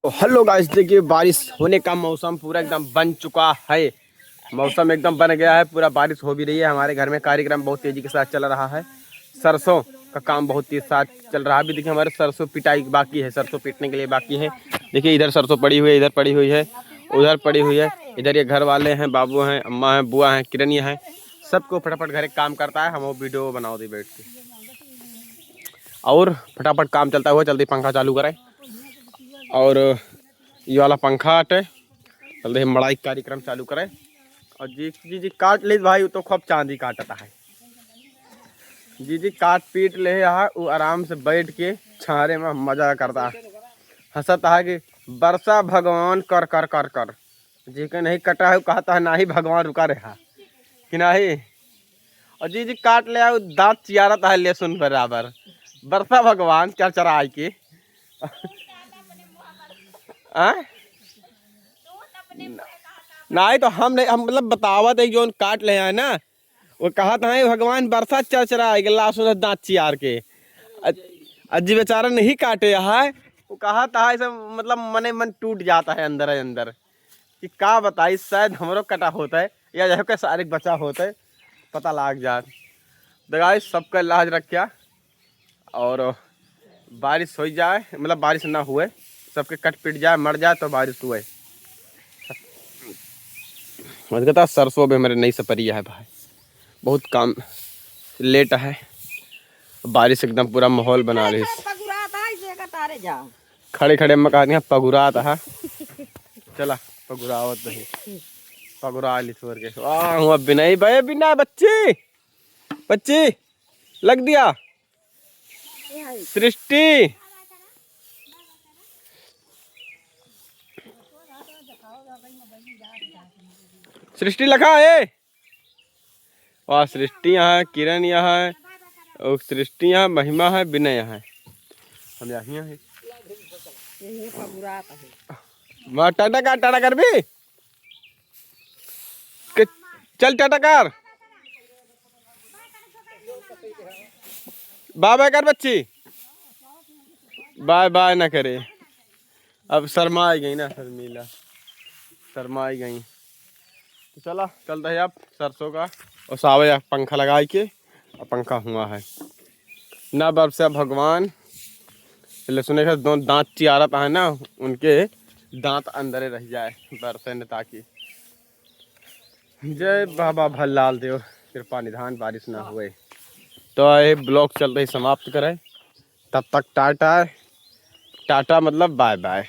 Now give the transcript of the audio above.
तो hello guys, देखिए बारिश होने का मौसम पूरा एकदम बन चुका है। मौसम एकदम बन गया है, पूरा बारिश हो भी रही है। हमारे घर में कार्यक्रम बहुत तेजी के साथ चल रहा है। सरसों का काम बहुत तेज साथ चल रहा है। अभी देखिए हमारे सरसों पिटाई बाकी है, सरसों पीटने के लिए बाकी है। देखिए इधर सरसों पड़ी हुई है, इधर पड़ी हुई है, उधर पड़ी हुई है। इधर ये घर वाले हैं, बाबू हैं, अम्मा हैं, बुआ हैं, किरनिया हैं। सबको फटाफट घर काम करता है। हम वो वीडियो बनाओ दे बैठ के और फटाफट काम चलता हुआ जल्दी पंखा चालू करें। और ये वाला पंखा हटे, जल्दी मड़ाई कार्यक्रम चालू करें। और जी जी जी काट ले भाई, तो खूब चांदी काटता है। जी जी काट पीट ले यहाँ, वो आराम से बैठ के छारे में मजा करता है, हंसता है कि वर्षा भगवान कर कर कर कर। जी के नहीं कटा है, वो कहता है ना ही भगवान रुका रहा कि नहीं। और जी जी काट ले आओ, दांत चियारता है लहसुन बराबर। वर्षा भगवान क्या चरा आई के नहीं तो हम नहीं, हम मतलब बतावत है जो काट ले है ना। वो कहा था भगवान बरसात चरचरा लाश उधर दांत चियार के। अजी बेचारा नहीं काटे है। वो कहा था ऐसा, मतलब मने मन टूट जाता है अंदर है अंदर कि का बताई, शायद हमरो कटा होता है या जो के सारे बचा होता है, पता लाग जात। तो गाइस सबका इलाज रखा और बारिश हो जाए, मतलब बारिश ना हुए, सबके कट पिट जाए मर जाए तो बारिश हुए। मुझे कहता सरसों भी मेरे नई सपरिया है भाई, बहुत काम लेट है। बारिश एकदम पूरा माहौल बना रही है। खड़े खड़े मकान पगुरात है। चला पगुरावत नहीं, पगुरा ली छोड़ के। वाह अब बिना भाई, बिना बच्ची बच्ची लग दिया। सृष्टि सृष्टि लगा है। वाह सृष्टि यहाँ है, किरण यहाँ है, और सृष्टि यहाँ, महिमा है, विनय यहाँ है। हम यहाँ है। टाटा कर, टाटा कर भी चल, टाटा कर, बाय बाय कर बच्ची, बाय बाय ना करे। अब शर्मा आई गई ना, शर्मीला शर्मा आई गई। तो चला चलता है अब सरसों का और सावे पंखा लगा के, और पंखा हुआ है ना बरसा भगवान। पहले सुने का दो दांत चियारत है ना, उनके दांत अंदर रह जाए बरसे ने, ताकि जय बाबा भल्लाल देव कृपा निधान बारिश ना हुए। तो ये ब्लॉग चलते ही समाप्त करें। तब तक टाटा, टाटा मतलब बाय बाय।